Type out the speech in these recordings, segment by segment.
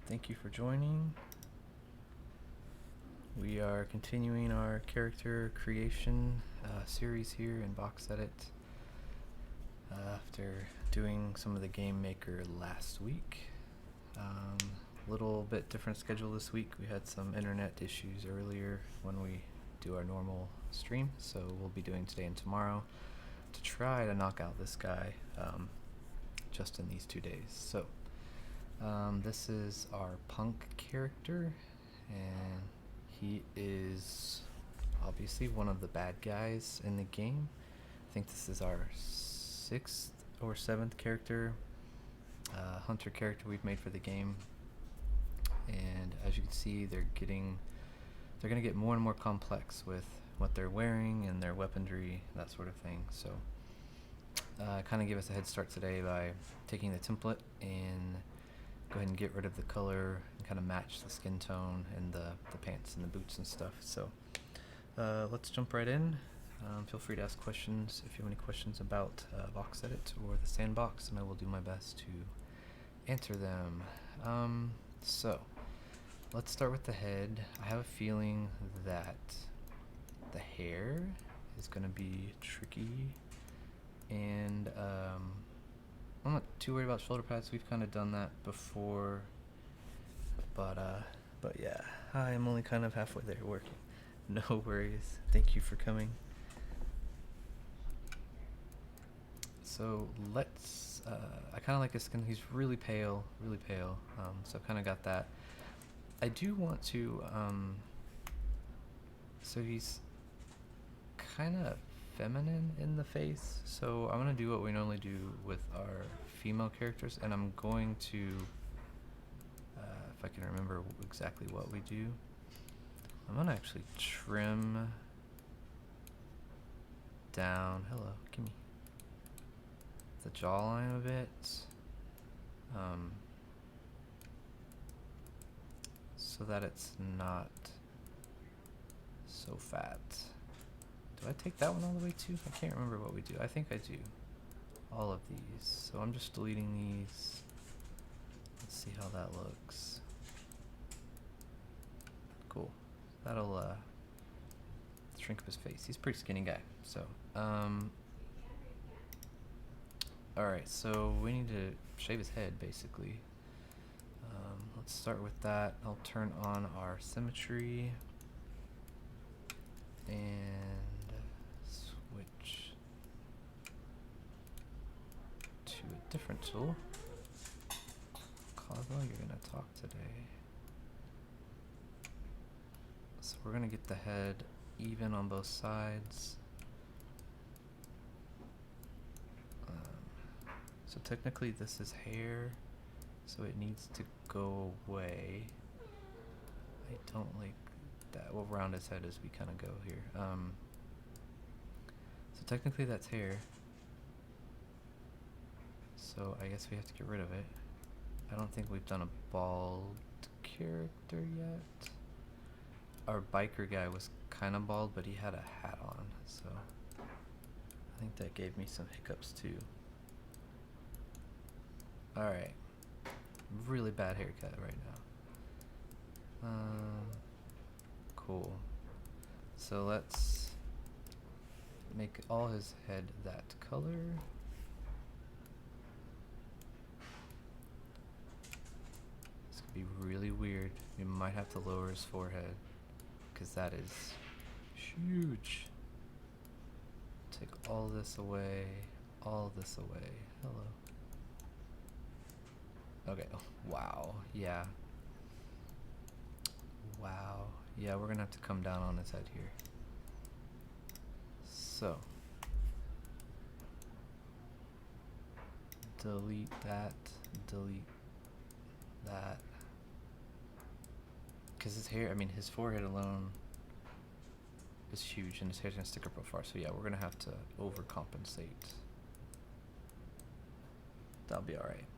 Thank you for joining. We are continuing our character creation series here in VoxEdit. After doing some of the Game Maker last week. Little bit different schedule this week. We had some internet issues earlier when we do our normal stream, so we'll be doing today and tomorrow to try to knock out this guy just in these 2 days. So this is our punk character, and he is obviously one of the bad guys in the game. I think this is our 6th or 7th character, hunter character we've made for the game. And as you can see, they're gonna get more and more complex with what they're wearing and their weaponry, that sort of thing. So kind of give us a head start today by taking the template and go ahead and get rid of the color and kind of match the skin tone and the pants and the boots and stuff. So let's jump right in. Feel free to ask questions if you have any questions about VoxEdit or the sandbox, and I will do my best to answer them. So let's start with the head. I have a feeling that the hair is going to be tricky, and I'm not too worried about shoulder pads. We've kind of done that before, but yeah, I'm only kind of halfway there working. No worries. Thank you for coming. So let's, I kind of like his skin. He's really pale, so I kind of got that. I do want to, so he's kind of feminine in the face, so I'm going to do what we normally do with our female characters, and I'm going to, if I can remember exactly what we do, I'm going to actually trim down, hello, gimme, the jawline a bit, so that it's not so fat. Do I take that one all the way too? I can't remember what we do. I think I do all of these. So I'm just deleting these. Let's see how that looks. Cool. That'll shrink up his face. He's a pretty skinny guy. So alright, so we need to shave his head basically. Let's start with that. I'll turn on our symmetry and switch to a different tool. Cosmo, you're gonna talk today. So we're gonna get the head even on both sides. So technically this is hair, so it needs to go away. I don't like that. We'll round his head as we kind of go here. So technically that's hair. So I guess we have to get rid of it. I don't think we've done a bald character yet. Our biker guy was kind of bald, but he had a hat on, so I think that gave me some hiccups too. Alright. Really bad haircut right now. Cool. So let's make all his head that color. This could be really weird. We might have to lower his forehead, because that is huge. Take all this away, all this away. Hello. Okay, wow, yeah. Wow, yeah, we're gonna have to come down on his head here. So, delete that, because his hair, I mean, his forehead alone is huge, and his hair's gonna stick up real far, so yeah, we're gonna have to overcompensate. That'll be alright.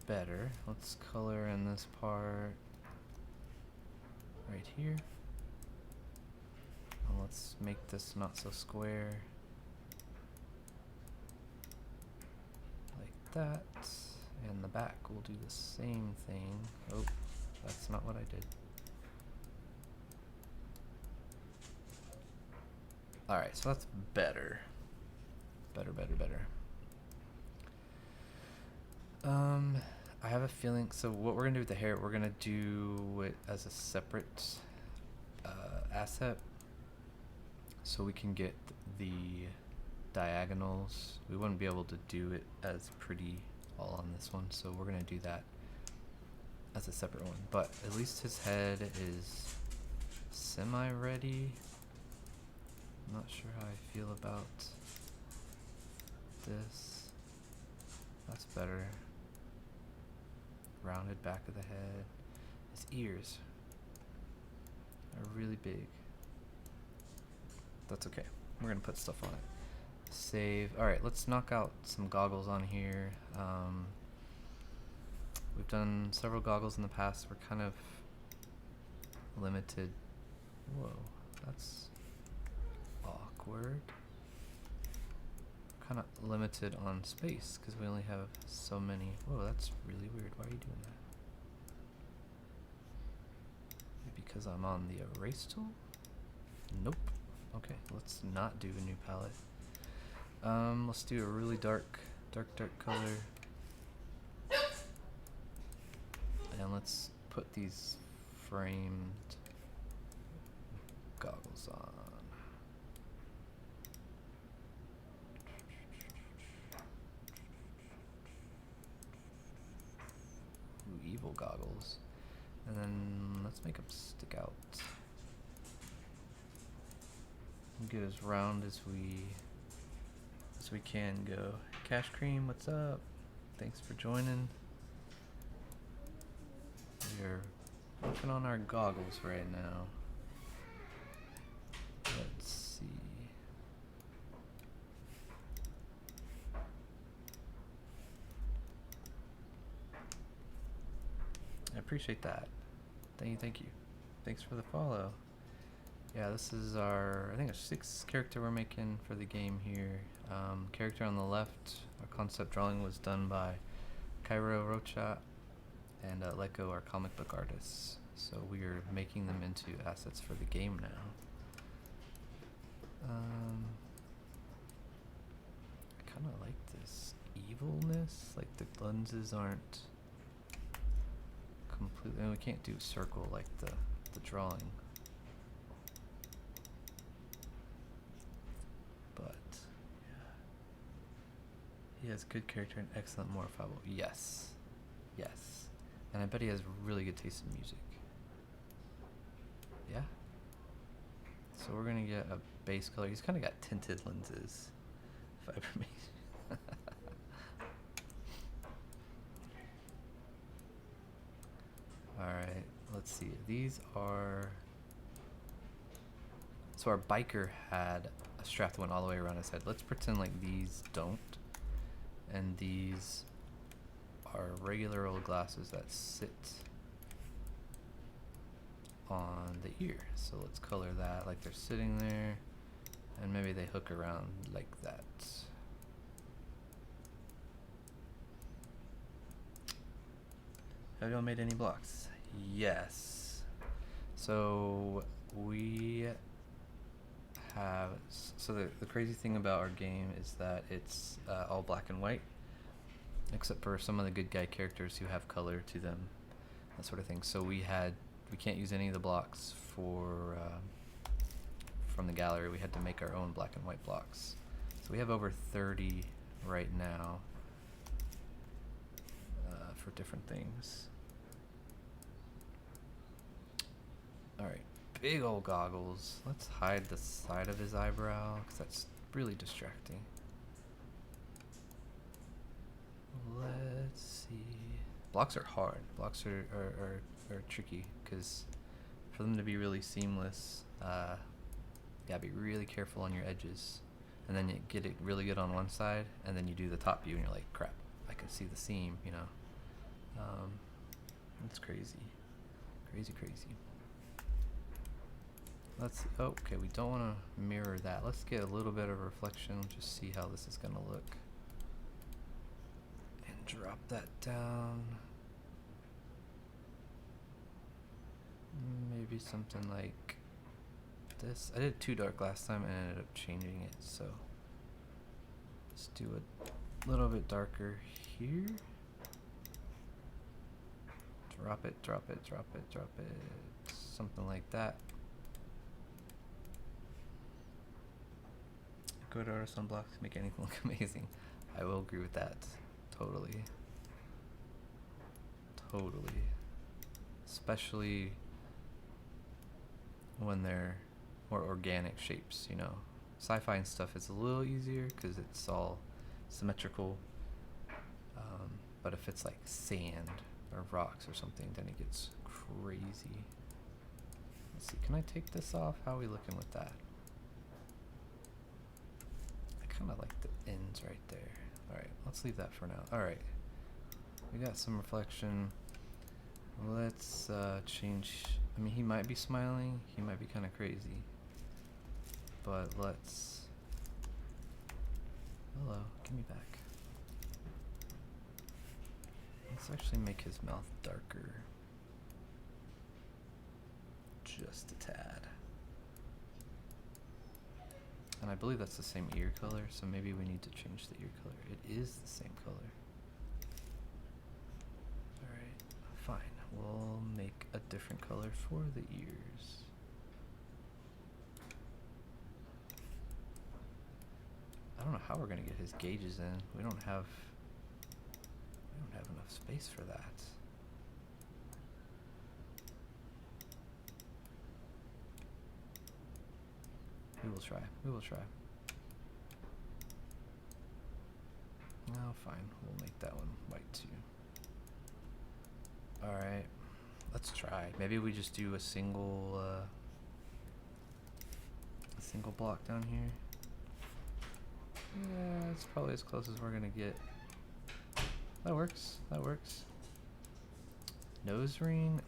Better. Let's color in this part right here. And let's make this not so square. Like that. And the back will do the same thing. Oh, that's not what I did. Alright, so that's better. Better. I have a feeling, so what we're gonna do with the hair, we're gonna do it as a separate asset, so we can get the diagonals. We wouldn't be able to do it as pretty all on this one, so we're gonna do that as a separate one. But at least his head is semi-ready. I'm not sure how I feel about this. That's better. Rounded back of the head. His ears are really big. That's okay. We're gonna put stuff on it. Save. Alright, let's knock out some goggles on here. We've done several goggles in the past. We're kind of limited. Whoa, that's awkward. Kind of limited on space because we only have so many. Whoa, that's really weird. Why are you doing that? Maybe because I'm on the erase tool? Nope. Okay, let's not do a new palette. Let's do a really dark color. And let's put these framed goggles on. Ooh, evil goggles. And then let's make them stick out. Get as round as we can go. Cash Cream, what's up? Thanks for joining. We're working on our goggles right now. Let's see. I appreciate that. Thank you. Thanks for the follow. Yeah, this is our, I think, a 6th character we're making for the game here. Character on the left, our concept drawing was done by Cairo Rocha and Leko, our comic book artists. So we are making them into assets for the game now. I kind of like this evilness, like the lenses aren't completely, and we can't do circle like the drawing. But yeah. He has good character and excellent morphable. Yes. Yes. And I bet he has really good taste in music. Yeah. So we're gonna get a base color. He's kinda got tinted lenses. If I ever made Alright, let's see. These are, so our biker had a strap that went all the way around his head. Let's pretend like these don't. And these are regular old glasses that sit on the ear. So let's color that like they're sitting there. And maybe they hook around like that. Have y'all made any blocks? Yes. So we have, so the crazy thing about our game is that it's all black and white, except for some of the good guy characters who have color to them, that sort of thing. So we can't use any of the blocks for from the gallery. We had to make our own black and white blocks. So we have over 30 right now for different things. Alright, big old goggles. Let's hide the side of his eyebrow because that's really distracting. Let's see. Blocks are hard. Blocks are tricky because for them to be really seamless, yeah, be really careful on your edges. And then you get it really good on one side, and then you do the top view and you're like, crap, I can see the seam, you know. It's crazy. Crazy. Let's see. Oh, okay, we don't want to mirror that. Let's get a little bit of reflection, just see how this is going to look. And drop drop that down. Maybe something like this. I did too dark last time and ended up changing it, so let's do a little bit darker here. Drop it, drop it, drop it, drop it. Something like that. Go to artist on blocks, make anything look amazing. I will agree with that. Totally. Totally. Especially when they're more organic shapes, you know. Sci-fi and stuff is a little easier because it's all symmetrical. But if it's like sand or rocks or something, then it gets crazy. Let's see, can I take this off? How are we looking with that? I kind of like the ends right there. Alright, let's leave that for now. Alright, we got some reflection. Let's change. I mean, he might be smiling, he might be kind of crazy. But let's... Hello, give me back. Let's actually make his mouth darker. Just a tad. And I believe that's the same ear color, so maybe we need to change the ear color. It is the same color. Alright, fine. We'll make a different color for the ears. I don't know how we're gonna get his gauges in. We don't have enough space for that. We will try. We will try. Oh, fine. We'll make that one white too. Alright. Let's try. Maybe we just do a single block down here. Yeah, it's probably as close as we're gonna get. That works. That works. Nose ring?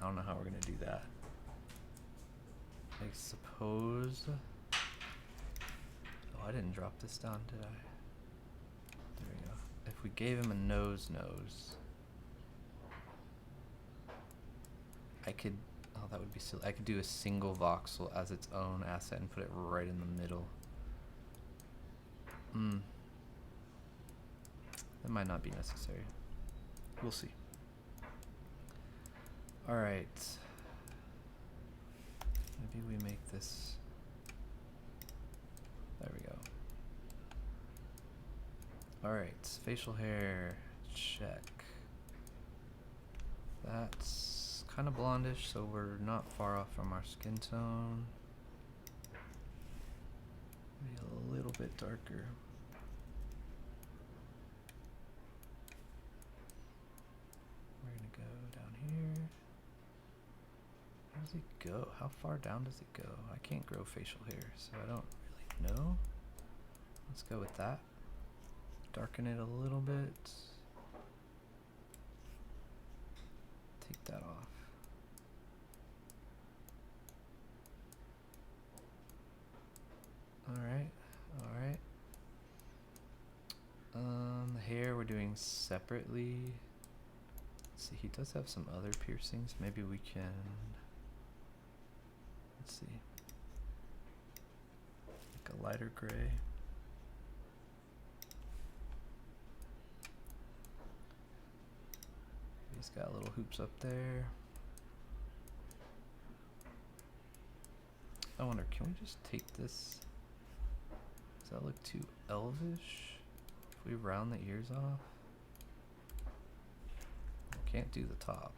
I don't know how we're gonna do that. I suppose... Oh, I didn't drop this down, did I? There we go. If we gave him a nose, I could... Oh, that would be silly. I could do a single voxel as its own asset and put it right in the middle. That might not be necessary. We'll see. Alright. Maybe we make this... There we go. Alright, facial hair, check. That's kind of blondish, so we're not far off from our skin tone. Maybe a little bit darker. We're gonna go down here. Where does it go? How far down does it go? I can't grow facial hair, so I don't really know. Let's go with that. Darken it a little bit. Take that off. Alright, alright. The hair we're doing separately. Let's see, he does have some other piercings. Maybe we can... Let's see. Like a lighter gray. He's got little hoops up there. I wonder, can we just take this? Does that look too elvish? If we round the ears off? Can't do the top.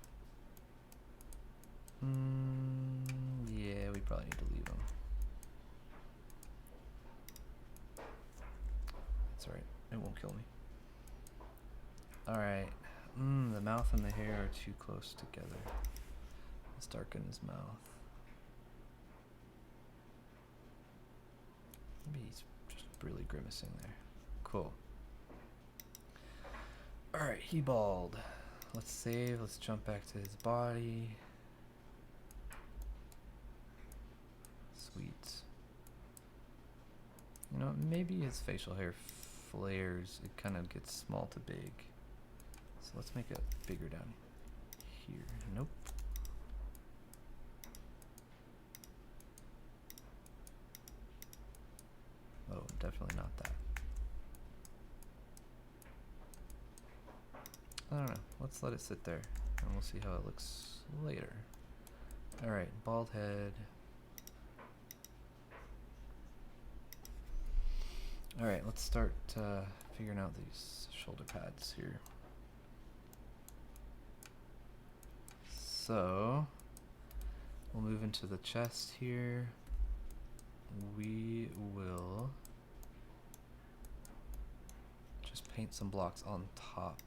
Yeah, we probably need to leave them. That's alright, it won't kill me. Alright, the mouth and the hair are too close together. Let's darken his mouth. Maybe he's just really grimacing there. Cool. Alright, he bald. Let's save, let's jump back to his body. Sweet. You know, maybe his facial hair flares, it kind of gets small to big. So let's make it bigger down here. Nope. Oh, definitely not that. I don't know. Let's let it sit there, and we'll see how it looks later. Alright, bald head. Alright, let's start figuring out these shoulder pads here. So, we'll move into the chest here. We will just paint some blocks on top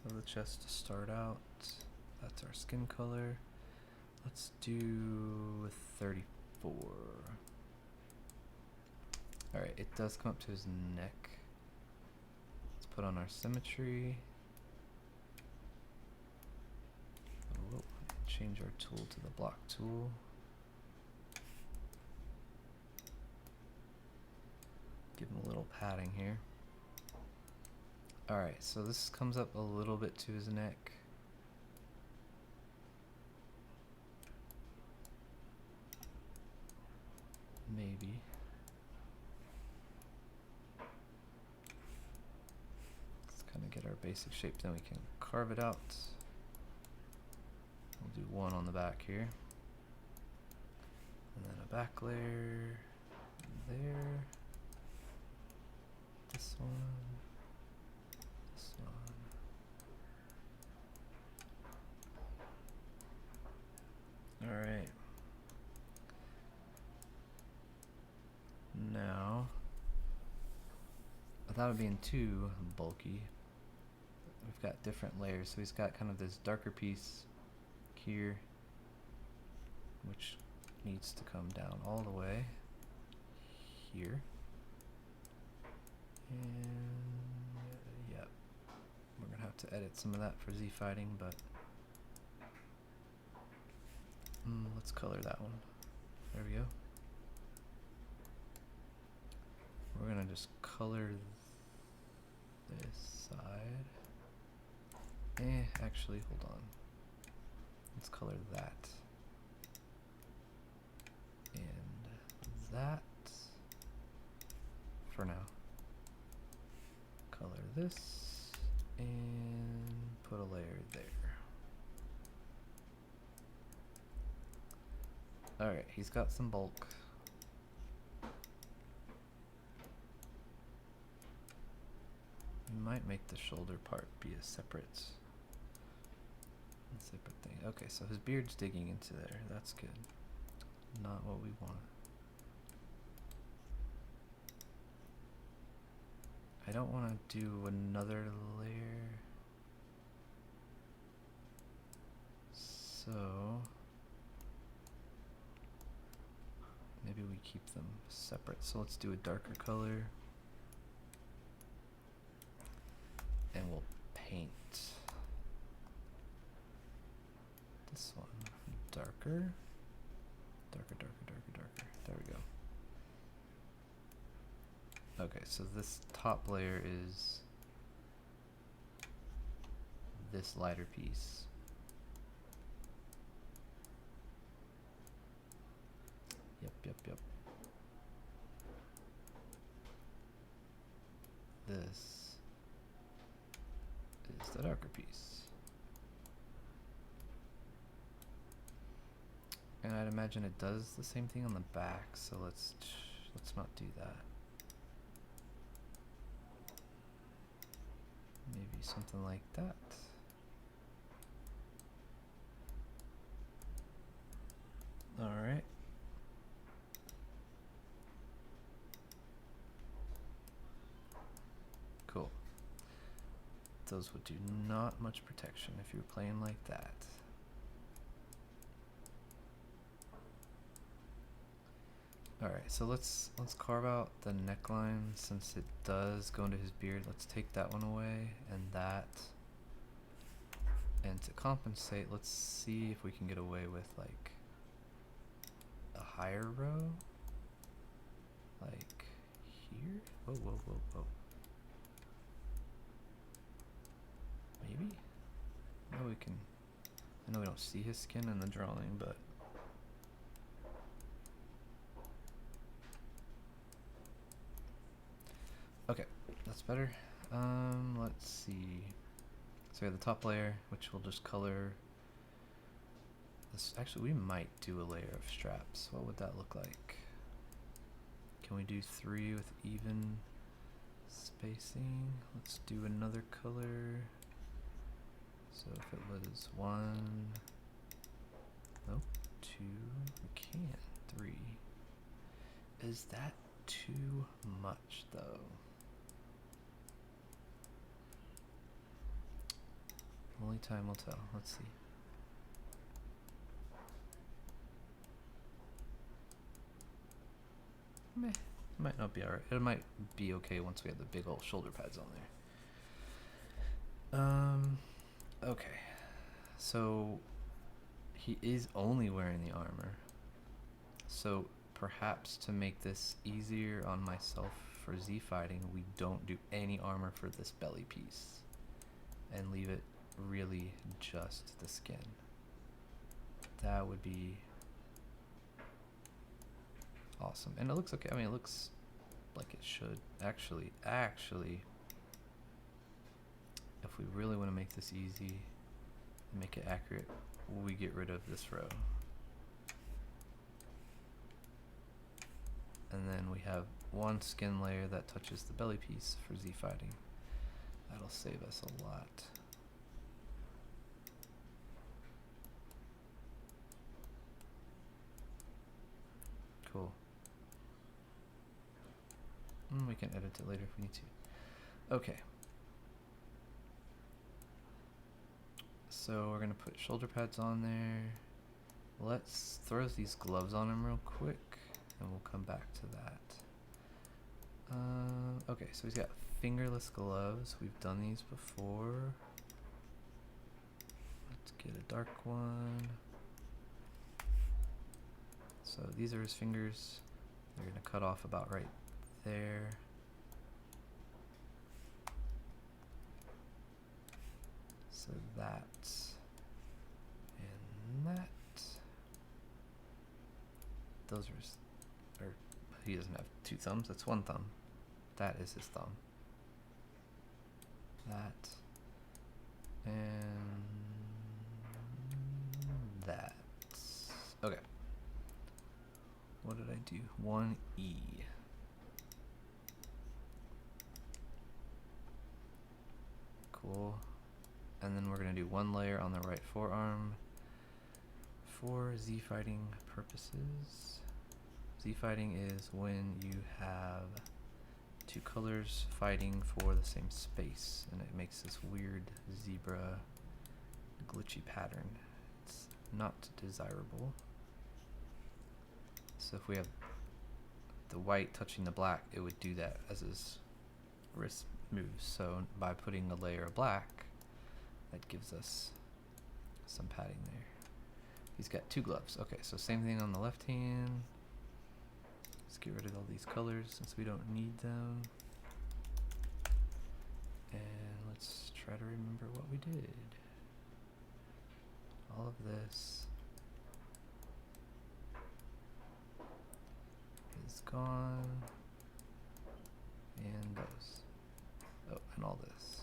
of the chest to start out. That's our skin color. Let's do 34. Alright, it does come up to his neck. Let's put on our symmetry. Oh, change our tool to the block tool. Give him a little padding here. Alright, so this comes up a little bit to his neck. Maybe. Let's kind of get our basic shape, then we can carve it out. We'll do one on the back here. And then a back layer there. This one. This one. Alright. Now, without it being too bulky, we've got different layers. So he's got kind of this darker piece here, which needs to come down all the way here. And yep, we're gonna have to edit some of that for Z fighting, but let's color that one. There we go. We're gonna just color this side. Actually, hold on. Let's color that. And that for now. Color this and put a layer there. Alright, he's got some bulk. We might make the shoulder part be a separate thing. Okay, so his beard's digging into there. That's good. Not what we want. I don't want to do another layer. So maybe we keep them separate. So let's do a darker color. And we'll paint this one darker. Darker, darker, darker, darker. There we go. Okay, so this top layer is this lighter piece. Yep. This is the darker piece. And I'd imagine it does the same thing on the back, so let's not do that. Maybe something like that. All right. Cool. Those would do not much protection if you were playing like that. Alright, so let's carve out the neckline since it does go into his beard. Let's take that one away and that. And to compensate, let's see if we can get away with like a higher row. Like here? Whoa. we can, I know we don't see his skin in the drawing, but okay, that's better. Let's see. So we have the top layer, which will just color this. Actually, we might do a layer of straps. What would that look like? Can we do 3 with even spacing? Let's do another color. So if it was 1, nope, 2, we can't, 3. Is that too much though? Only time will tell. Let's see. Meh. It might not be alright. It might be okay once we have the big old shoulder pads on there. Okay. So he is only wearing the armor. So perhaps to make this easier on myself for Z fighting, we don't do any armor for this belly piece and leave it really just the skin. That would be awesome. And it looks okay. I mean, it looks like it should. Actually, if we really want to make this easy and make it accurate, we get rid of this row. And then we have one skin layer that touches the belly piece for Z fighting. That'll save us a lot. Cool. We can edit it later if we need to. Okay. So we're gonna put shoulder pads on there. Let's throw these gloves on him real quick, and we'll come back to that. Okay, so he's got fingerless gloves. We've done these before. Let's get a dark one. So these are his fingers. They're gonna cut off about right there. So that and that. Those are his, or he doesn't have 2 thumbs, that's 1 thumb. That is his thumb. That and that. Okay. What did I do? 1E. Cool. And then we're going to do 1 layer on the right forearm for Z fighting purposes. Z fighting is when you have 2 colors fighting for the same space, and it makes this weird zebra glitchy pattern. It's not desirable. So if we have the white touching the black, it would do that as his wrist moves. So by putting a layer of black, that gives us some padding there. He's got 2 gloves. Okay, so same thing on the left hand. Let's get rid of all these colors since we don't need them. And let's try to remember what we did. All of this is gone. And those. Oh, and all this.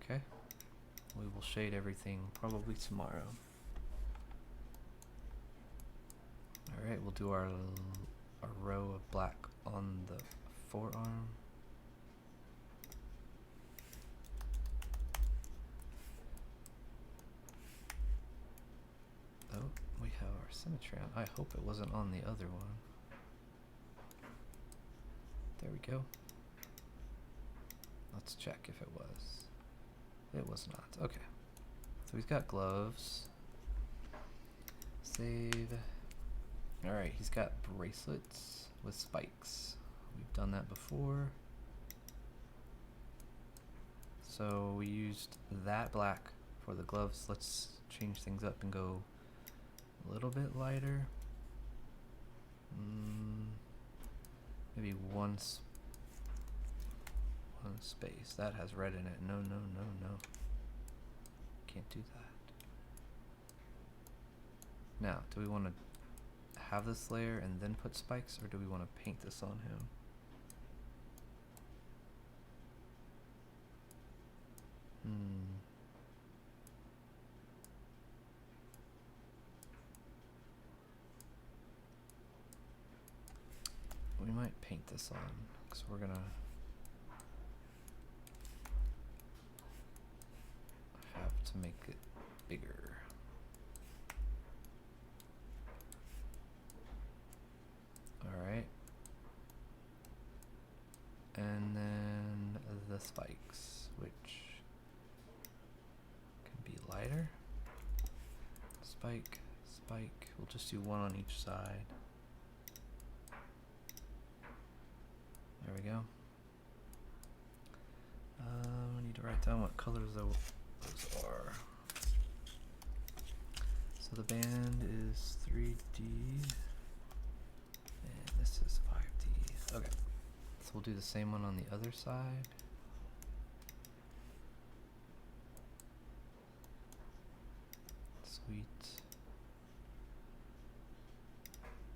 Okay. We will shade everything probably tomorrow. Alright, we'll do our row of black on the forearm. Oh, we have our symmetry on. I hope it wasn't on the other one. There we go. Let's check if it was. It was not. Okay. So he's got gloves. Save. Alright, he's got bracelets with spikes. We've done that before. So we used that black for the gloves. Let's change things up and go a little bit lighter. Maybe one space. That has red in it. No, no, no, no. Can't do that. Now, do we want to have this layer and then put spikes, or do we want to paint this on him? We might paint this on, because we're gonna have to make it bigger. Alright. And then the spikes, which can be lighter. Spike, spike. We'll just do one on each side. There we go. I need to write down what colors those are. So the band is 3D, and this is 5D. Okay, so we'll do the same one on the other side. Sweet.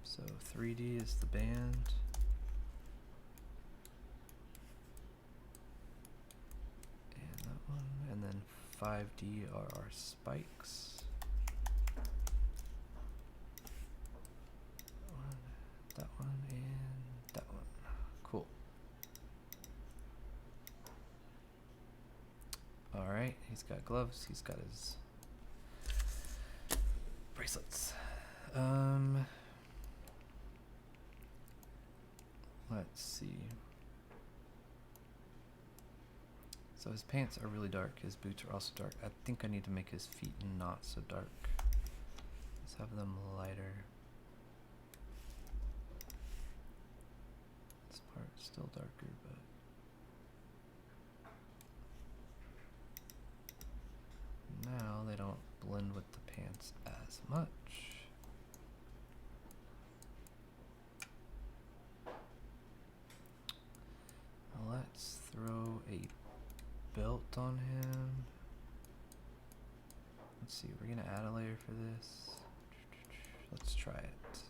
So 3D is the band. And then 5D are our spikes. That one, and that one. Cool. Alright, he's got gloves, he's got his bracelets. Let's see. So his pants are really dark, his boots are also dark. I think I need to make his feet not so dark. Let's have them lighter. This part's still darker, but now they don't blend with the pants as much. Let's throw a belt on him. Let's see, we're gonna add a layer for this. Let's try it.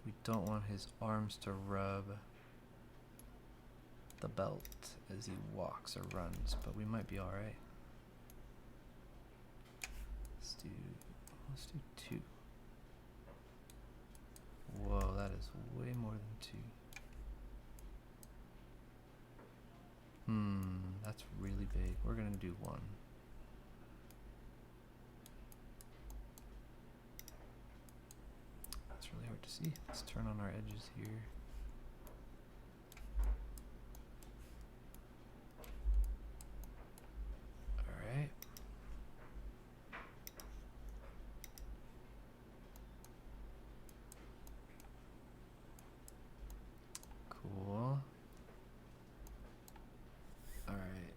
We don't want his arms to rub the belt as he walks or runs, but we might be alright. Let's do 2. Whoa, that is way more than 2. That's really big. We're gonna do 1. That's really hard to see. Let's turn on our edges here. Alright. Cool. Alright,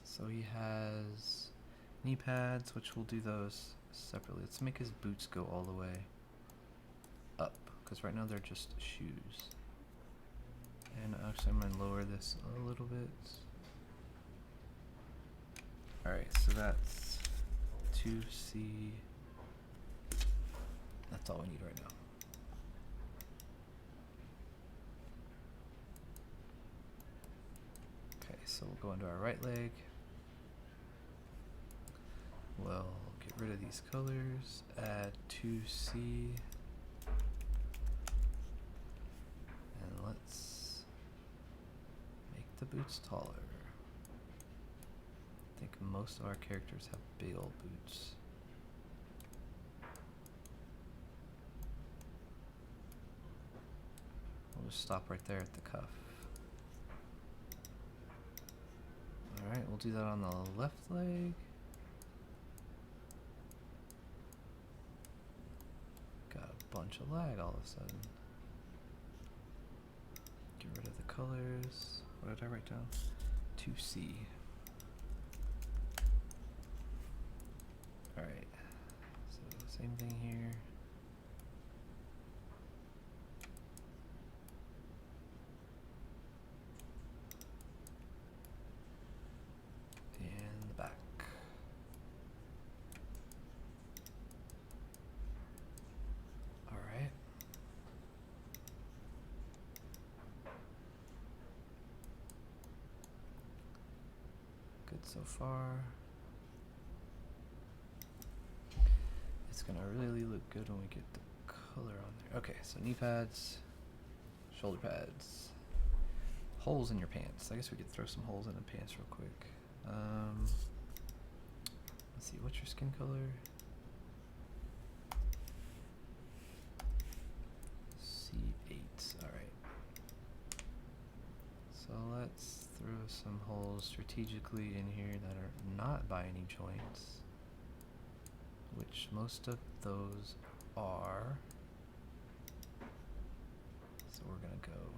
so he has knee pads, which we'll do those separately. Let's make his boots go all the way up, because right now they're just shoes. And actually I'm going to lower this a little bit. Alright, so that's 2C. That's all we need right now. So we'll go into our right leg. We'll get rid of these colors, add 2C, and let's make the boots taller. I think most of our characters have big old boots. We'll just stop right there at the cuff. Alright, we'll do that on the left leg. Got a bunch of lag all of a sudden. Get rid of the colors. What did I write down? 2C. Alright, so same thing here. so far. It's gonna really look good when we get the color on there. Okay, so knee pads, shoulder pads, holes in your pants. I guess we could throw some holes in the pants real quick. Let's see, what's your skin color? C8, alright. So let's throw some holes strategically in here that are not by any joints, which most of those are. So we're gonna go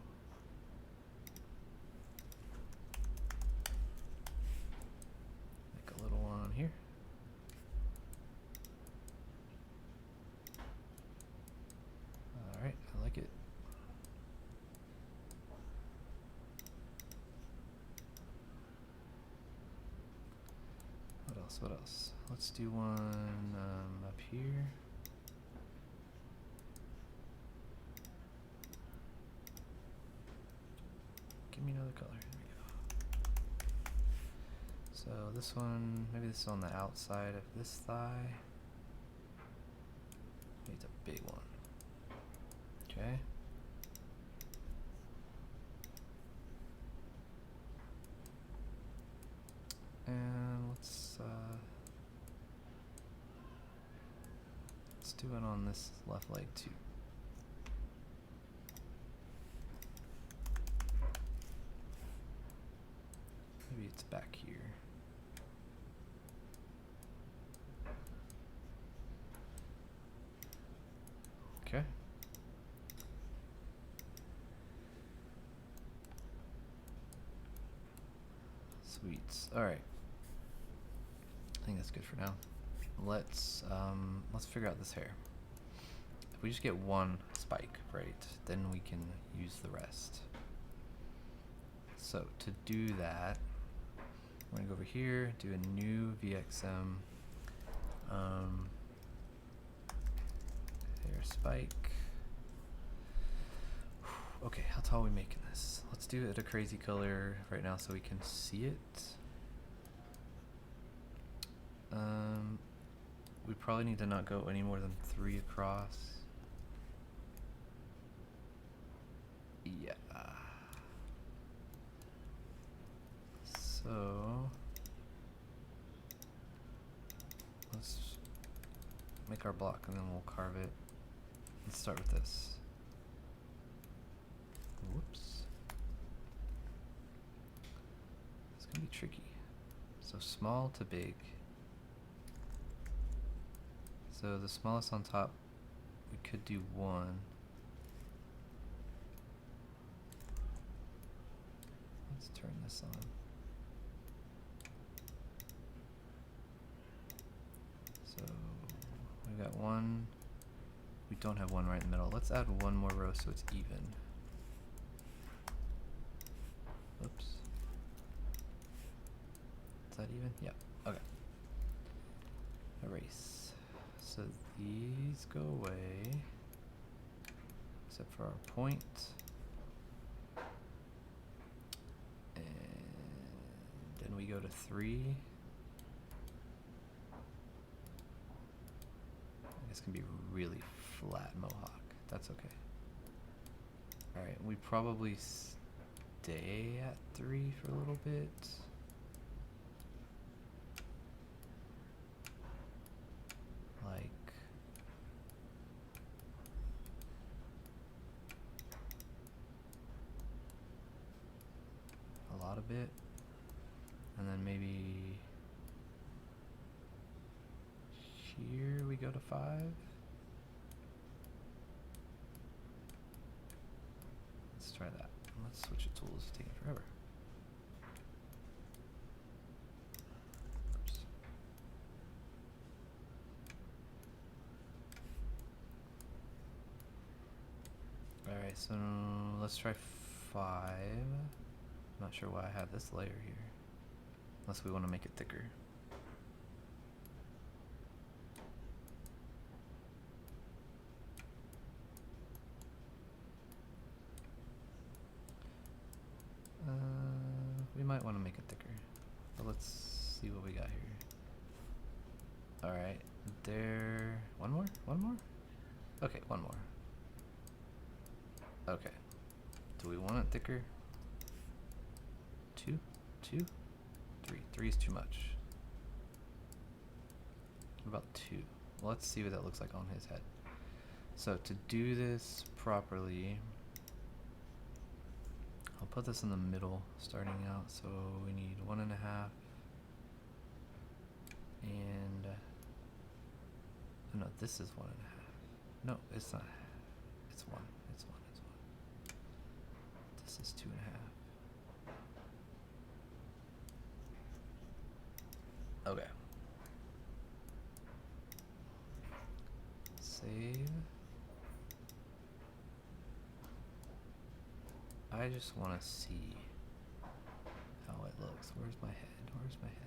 make a little one on here. Alright, I like it. What else? What else? Let's do one up here. Give me another color. There we go. So this one, maybe this is on the outside of this thigh. Maybe it's a big one. Okay. And let's do it on this left leg too. Maybe it's back here. Okay. Sweets. All right. I think that's good for now. Let's figure out this hair. If we just get one spike, right, then we can use the rest. So to do that, we're gonna go over here, do a new VXM hair spike. Okay, how tall are we making this? Let's do it a crazy color right now so we can see it. We probably need to not go any more than 3 across. Yeah. So let's make our block and then we'll carve it. Let's start with this. Whoops. It's gonna be tricky. So small to big. So the smallest on top, we could do 1. Let's turn this on. So we got 1. We don't have 1 right in the middle. Let's add 1 more row so it's even. Oops. Is that even? Yep. Okay. Erase. So these go away, except for our point. And then we go to 3. It's gonna be really flat mohawk. That's okay. Alright, we probably stay at 3 for a little bit. Like a lot of it, and then maybe here we go to 5. Let's try that. Let's switch the tools. It's taking forever. Alright, so let's try 5. Not sure why I have this layer here. Unless we want to make it thicker. We might want to make it thicker. But let's see what we got here. Alright, there... One more? One more? Okay, one more. Okay. Do we want it thicker? 2? 2? 3. 3 is too much. What about 2? Well, let's see what that looks like on his head. So to do this properly, I'll put this in the middle starting out. So we need 1.5 and oh no, this is 1.5. No, it's not. It's 1. It's 1. It's 1. This is 2.5. Okay. Save. I just want to see how it looks. Where's my head? Where's my head?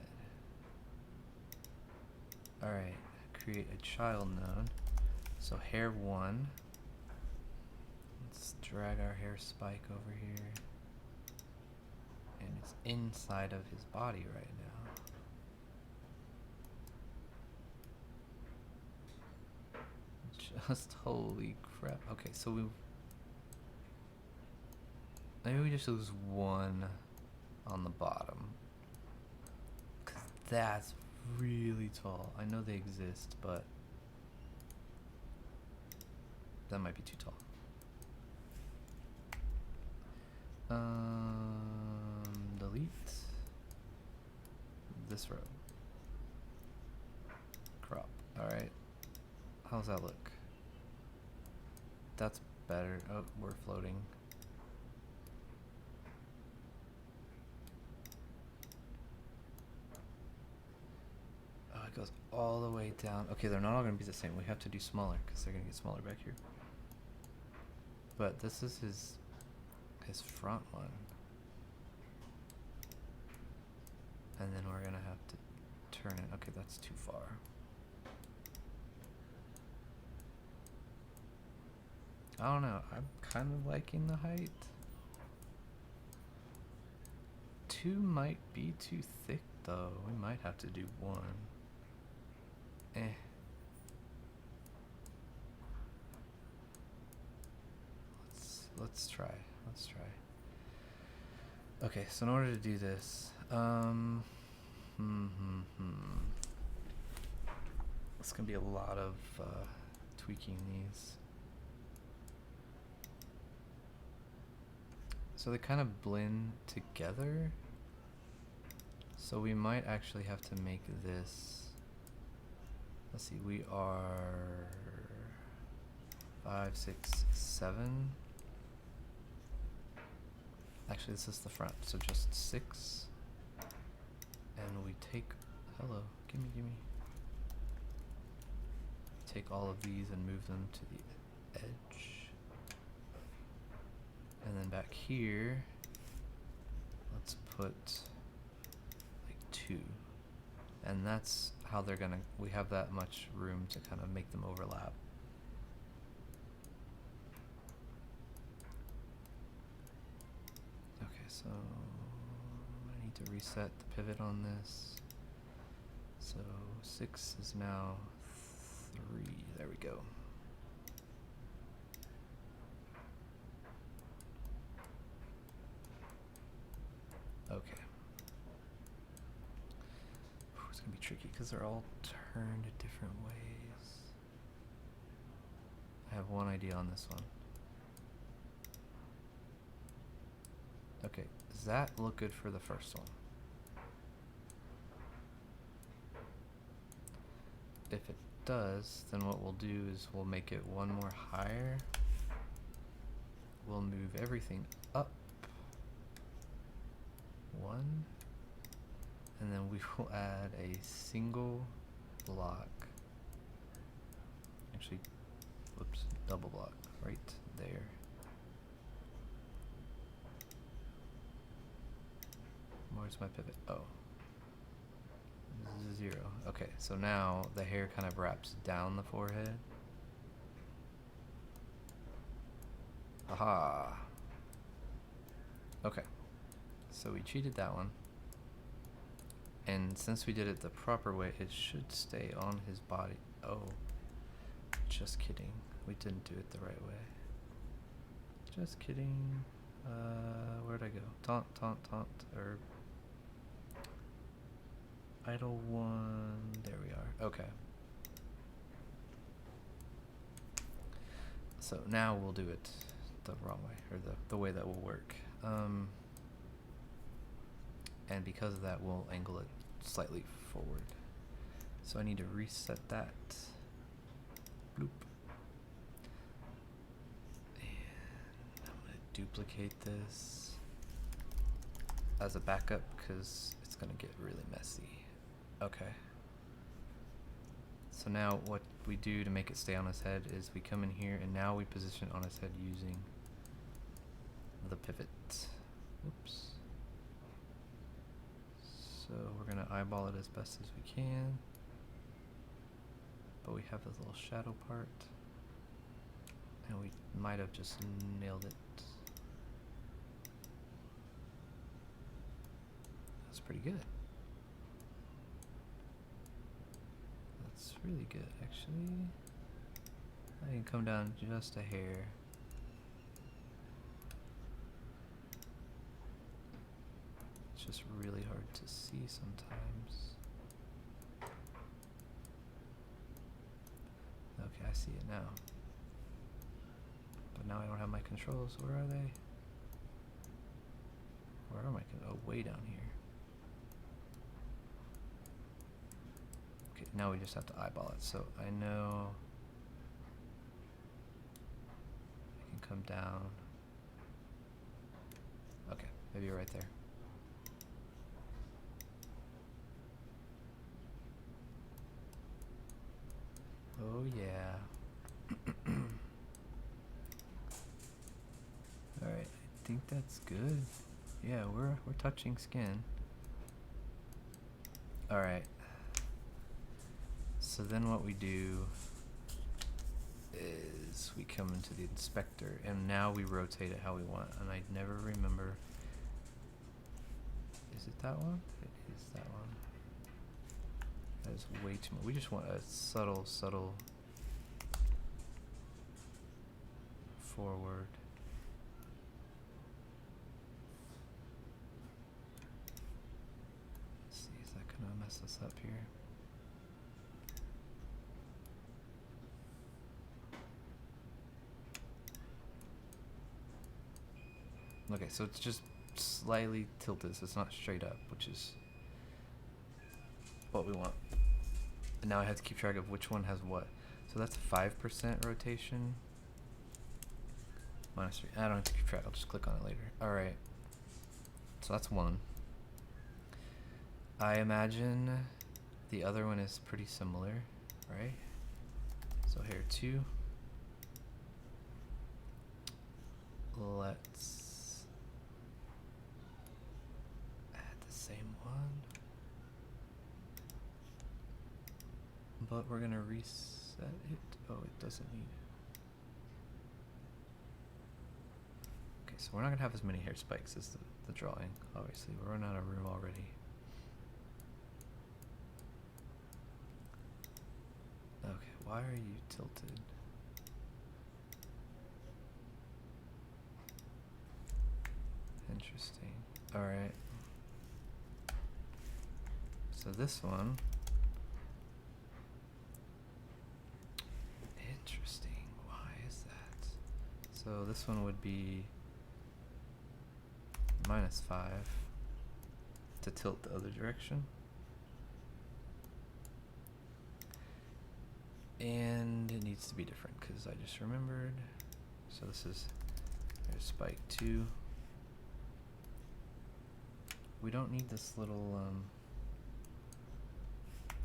Alright, create a child node. So hair 1. Let's drag our hair spike over here. And it's inside of his body right now. Just holy crap. Okay, so maybe we just lose 1 on the bottom. 'Cause that's really tall. I know they exist, but that might be too tall. Delete this row. Crop. Alright. How's that look? That's better. Oh, we're floating. Oh, it goes all the way down. Okay, they're not all going to be the same. We have to do smaller because they're going to get smaller back here. But this is his front one. And then we're going to have to turn it. Okay, that's too far. I don't know. I'm kind of liking the height. 2 might be too thick, though. We might have to do 1. Let's try. Let's try. Okay, so in order to do this, it's gonna be a lot of tweaking these. So they kind of blend together. So we might actually have to make this. Let's see, we are 5, 6, 7. Actually, this is the front, so just 6. And we take, hello, gimme. Take all of these and move them to the edge. And then back here, let's put like 2. And that's how they're gonna, we have that much room to kind of make them overlap. Okay, so I need to reset the pivot on this. So 6 is now 3, there we go. Okay. It's gonna be tricky because they're all turned different ways. I have one idea on this one. Okay, does that look good for the first one? If it does, then what we'll do is we'll make it 1 more higher. We'll move everything up 1, and then we will add a single block, actually, whoops, double block right there. Where's my pivot? Oh, 0. Okay, so now the hair kind of wraps down the forehead. Aha. Okay. So we cheated that one. And since we did it the proper way, it should stay on his body. Oh, just kidding. We didn't do it the right way. Just kidding. Where'd I go? Taunt, taunt, taunt, or idle one. There we are. Okay. So now we'll do it the wrong way, or the way that will work. And because of that, we'll angle it slightly forward. So I need to reset that. Bloop. And I'm gonna duplicate this as a backup because it's gonna get really messy. Okay. So now what we do to make it stay on his head is we come in here and now we position on his head using the pivot. Oops. So we're gonna eyeball it as best as we can. But we have this little shadow part. And we might have just nailed it. That's pretty good. That's really good, actually. I can come down just a hair. It's just really hard to see sometimes. Okay, I see it now. But now I don't have my controls. Where are they? Where are my controls? Oh, way down here. Okay, now we just have to eyeball it. So I know I can come down. Okay, maybe right there. Oh yeah. Alright, I think that's good. Yeah, we're touching skin. Alright. So then what we do is we come into the inspector and now we rotate it how we want, and I never remember. Is it that one? It is that one. That is way too much. We just want a subtle forward. Let's see, is that gonna mess us up here? Okay, so it's just slightly tilted, so it's not straight up, which is what we want. And now I have to keep track of which one has what. So that's 5% rotation. -3. I don't have to keep track. I'll just click on it later. Alright. So that's one. I imagine the other one is pretty similar, right? So here, 2. Let's add the same one. But we're gonna reset it. Oh, it doesn't need. Okay, so we're not gonna have as many hair spikes as the drawing. Obviously, we're running out of room already. Okay, why are you tilted? Interesting. Alright. So this one. Interesting. Why is that? So this one would be -5 to tilt the other direction. And it needs to be different because I just remembered. So this is, there's spike 2. We don't need this little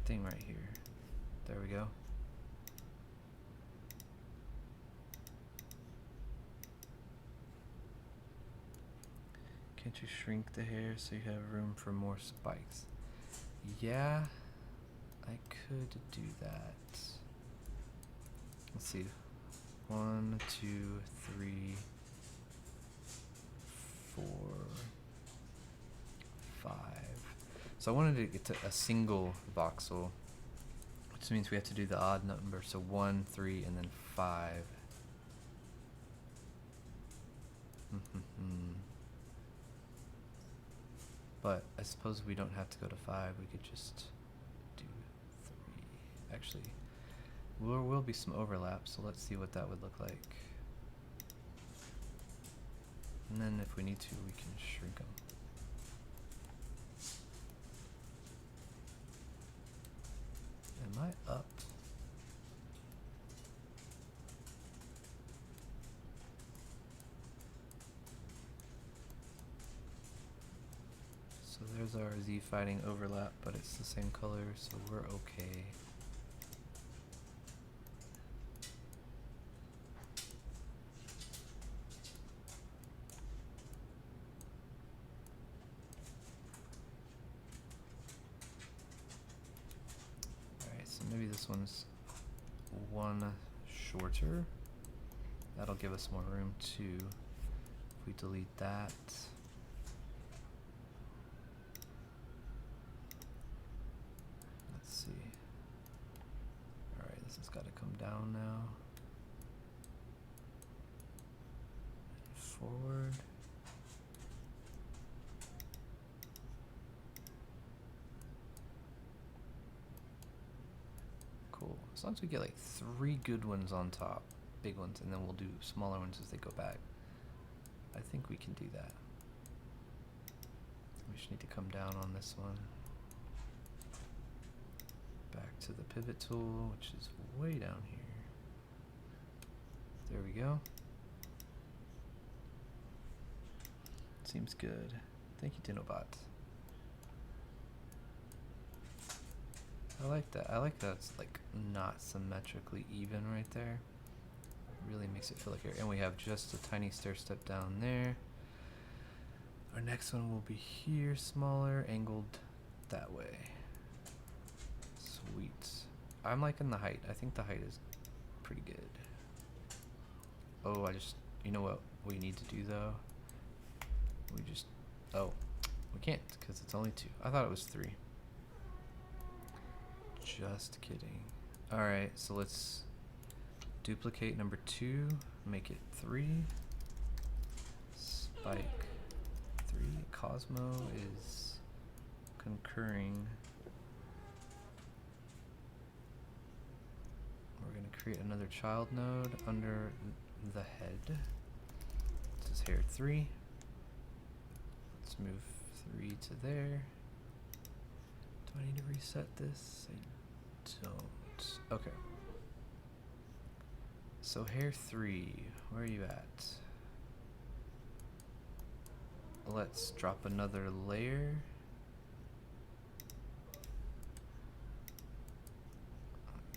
thing right here. There we go. Can't you shrink the hair so you have room for more spikes? Yeah, I could do that. Let's see. 1, 2, 3, 4, 5. So I wanted to get to a single voxel, which means we have to do the odd number. So 1, 3, and then 5. But I suppose we don't have to go to 5. We could just do 3. Actually, there will be some overlap, so let's see what that would look like. And then if we need to, we can shrink them. Am I up? So there's our Z fighting overlap, but it's the same color, so we're okay. Alright, so maybe this one's one shorter. That'll give us more room too. If we delete that. Let's see. Alright, this has got to come down now. And forward. Cool. As long as we get like 3 good ones on top, big ones, and then we'll do smaller ones as they go back. I think we can do that. We just need to come down on this one. Back to the pivot tool, which is way down here. There we go. Seems good. Thank you, Dinobot. I like that. I like that it's like not symmetrically even right there. Really makes it feel like and we have just a tiny stair step down there. Our next one will be here, smaller, angled that way. Sweet. I'm liking the height. I think the height is pretty good. Oh, you know what we need to do though? We can't because it's only 2. I thought it was 3. Just kidding. Alright, so let's duplicate number 2, make it 3. Spike 3. Cosmo is concurring. We're going to create another child node under the head. This is hair 3. Let's move 3 to there. Do I need to reset this? I don't. Okay. So hair 3, where are you at? Let's drop another layer.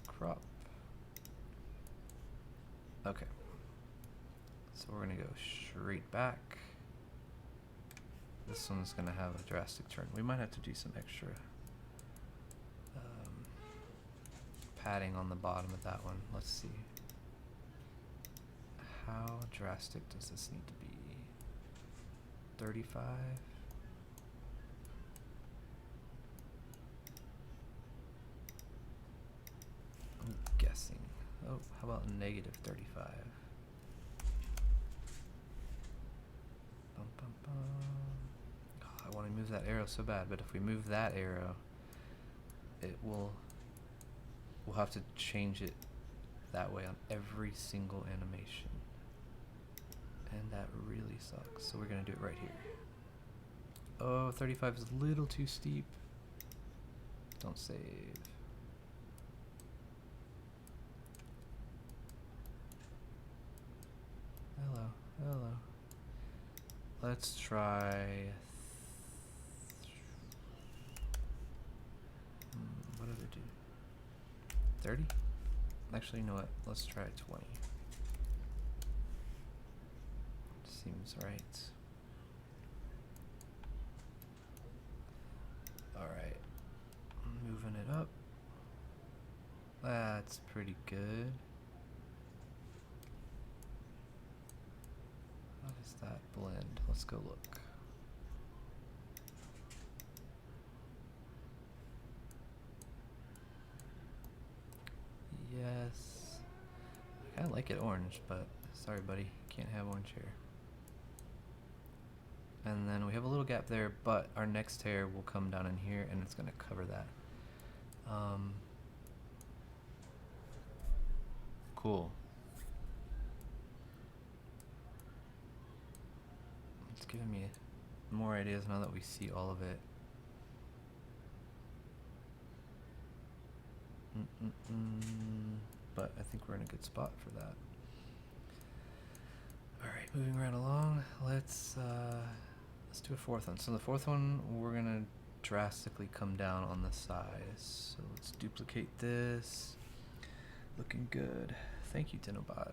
Crop. Okay. So we're gonna go straight back. This one's gonna have a drastic turn. We might have to do some extra padding on the bottom of that one. Let's see. How drastic does this need to be? 35? I'm guessing. Oh, how about negative 35? Bum, bum, bum. Oh, I want to move that arrow so bad, but if we move that arrow, we'll have to change it that way on every single animation. And that really sucks. So we're going to do it right here. Oh, 35 is a little too steep. Don't save. Hello, hello. Let's try... what did I do? 30? Actually, you know what? Let's try 20. Seems right. Alright. Moving it up. That's pretty good. How does that blend? Let's go look. make it orange, but sorry buddy, can't have orange hair. And then we have a little gap there, but our next hair will come down in here and it's gonna cover that. Cool. It's giving me more ideas now that we see all of it. But I think we're in a good spot for that. Alright, moving right along, let's do a fourth one. So the fourth one, we're gonna drastically come down on the size. So let's duplicate this. Looking good. Thank you, Dinobot.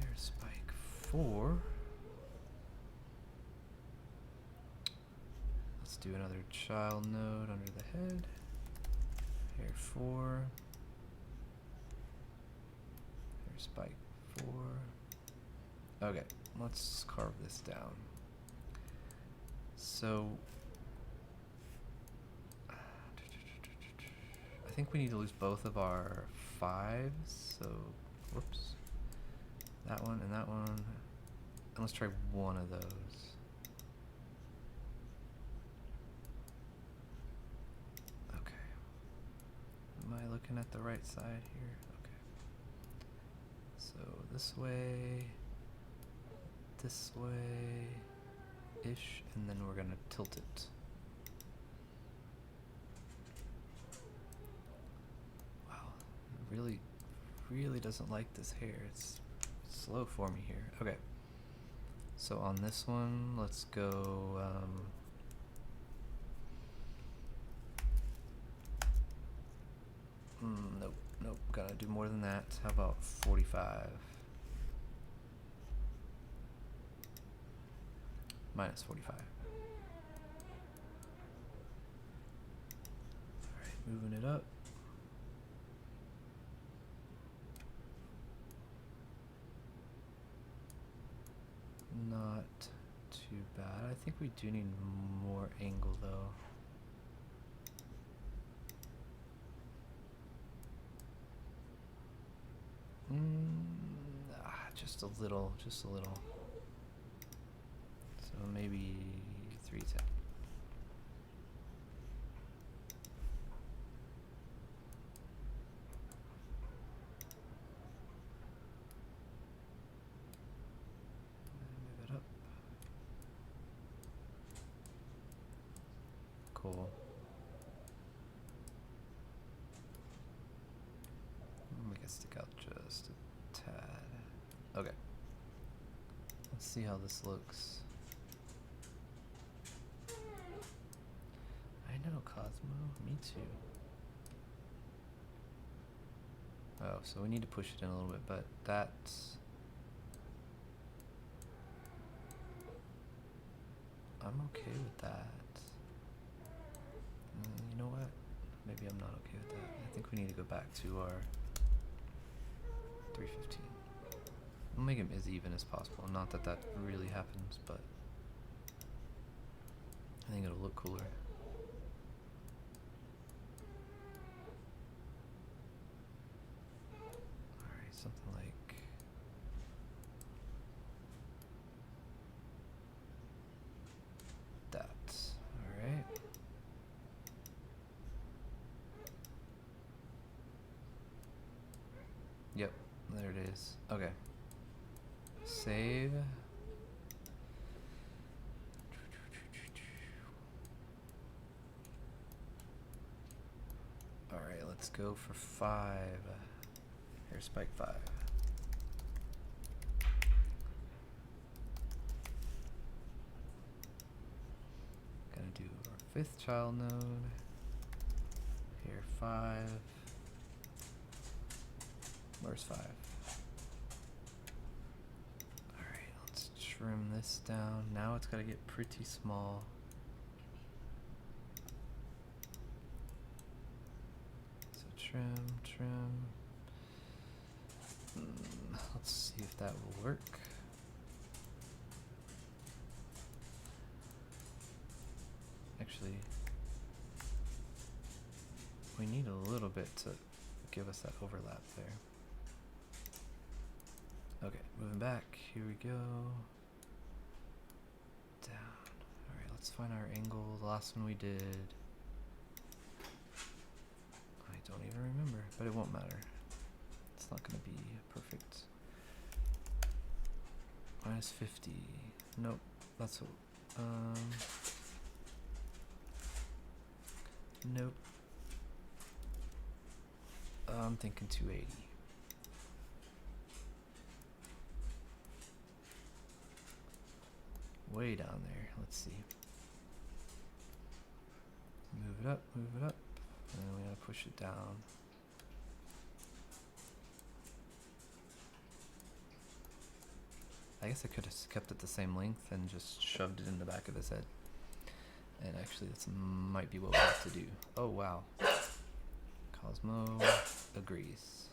There's spike 4. Let's do another child node under the head. Hair 4. Hair spike 4. Okay, let's carve this down. So I think we need to lose both of our 5s. So whoops. That one and that one. And let's try one of those. Am I looking at the right side here? Okay. So this way, ish, and then we're gonna tilt it. Wow, it really doesn't like this hair. It's slow for me here. Okay. So on this one, let's go. Nope, gotta do more than that. How about 45? Minus 45. Alright, moving it up. Not too bad. I think we do need more angle though. Just a little. So maybe 310. Move it up. Cool. Make it stick out just a tad. Okay. Let's see how this looks. I know, Cosmo. Me too. Oh, so we need to push it in a little bit, but that's... I'm okay with that. You know what? Maybe I'm not okay with that. I think we need to go back to our 315. We'll make them as even as possible. Not that that really happens, but I think it'll look cooler. Alright, something like that. Alright. Yep, there it is. Okay. Save. Alright, let's go for 5. Here's spike 5. Gonna do our 5th child node. Here 5. Where's 5? Trim this down. Now it's got to get pretty small. So trim. Let's see if that will work. Actually, we need a little bit to give us that overlap there. Okay, moving back. Here we go. Down. Alright, let's find our angle. The last one we did. I don't even remember, but it won't matter. It's not going to be perfect. Minus 50. Nope. That's what. Nope. I'm thinking 280. Way down there. Let's see. Move it up, and then we gotta push it down. I guess I could have kept it the same length and just shoved it in the back of his head. And actually, that might be what we have to do. Oh, wow. Cosmo agrees.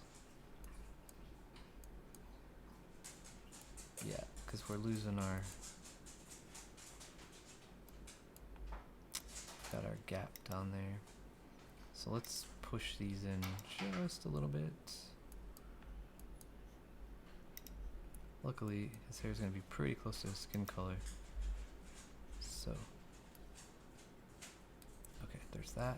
Yeah, because we're losing our... Got our gap down there. So let's push these in just a little bit. Luckily, his hair is going to be pretty close to his skin color. So, okay, there's that.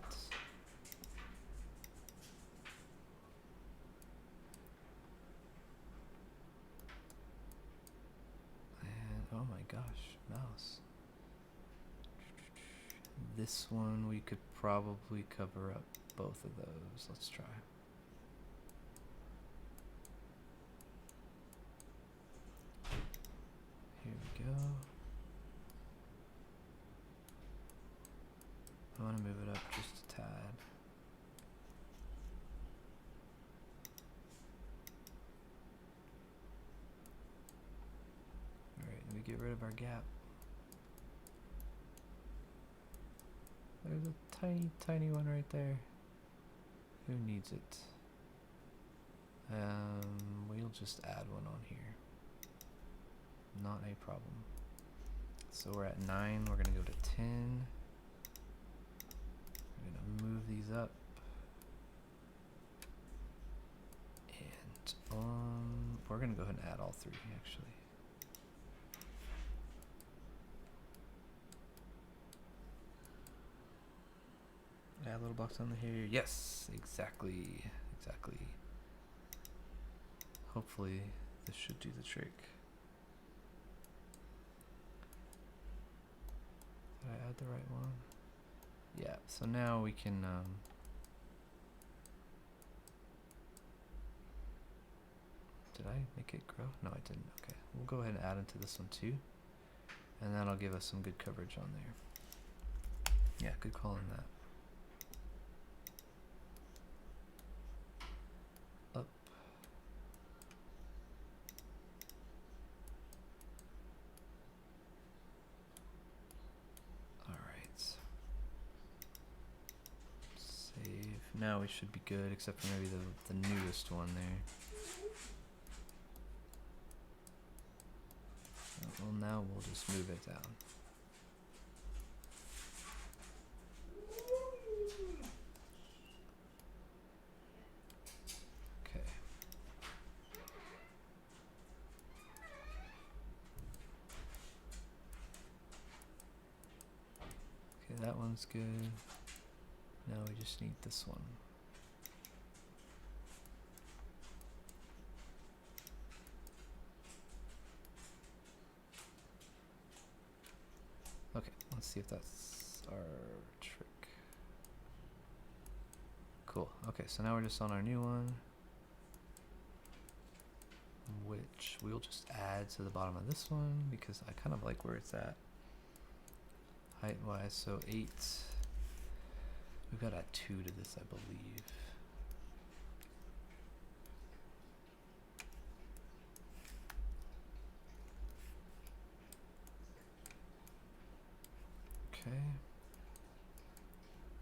And, oh my gosh, mouse. This one we could probably cover up both of those. Let's try. Here we go. I want to move it up just a tad. Alright, let me get rid of our gap. There's a tiny, tiny one right there. Who needs it? We'll just add one on here. Not a problem. So we're at 9, we're gonna go to 10. We're gonna move these up. And we're gonna go ahead and add all 3 actually. Add a little box on here. Yes, exactly. Exactly. Hopefully this should do the trick. Did I add the right one? Yeah, so now we can did I make it grow? No, I didn't. Okay. We'll go ahead and add into this one too. And that'll give us some good coverage on there. Yeah, good call on that. Up. Alright. Save. Now we should be good, except for maybe the newest one there. Well, now we'll just move it down. Okay. Okay, that one's good. Now we just need this one. Okay, let's see if that's our trick. Cool. Okay, so now we're just on our new one, which we'll just add to the bottom of this one because I kind of like where it's at height wise. So 8. We've got to add 2 to this, I believe. Okay.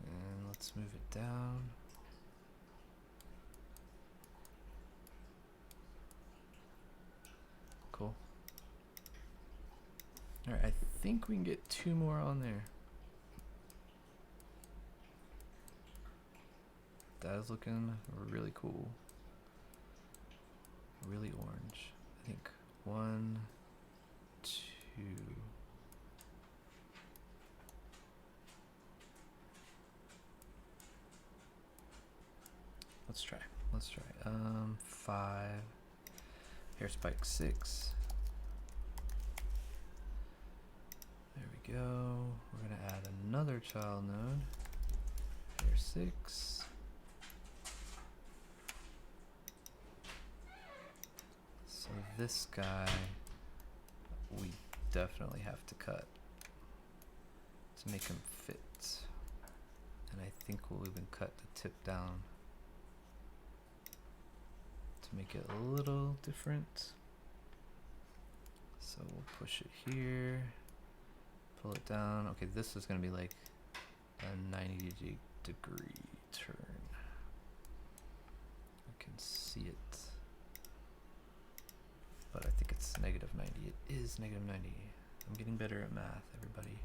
And let's move it down. Cool. Alright, I think we can get 2 more on there. that is looking really cool. Really orange. I think 1, 2. Let's try. 5. Hair spike 6. There we go. We're gonna add another child node. Hair 6. So this guy we definitely have to cut to make him fit. And I think we'll even cut the tip down to make it a little different. So we'll push it here, pull it down. Okay, this is gonna be like a 90-degree turn. I can see it, but I think it's -90. It is -90. I'm getting better at math, everybody.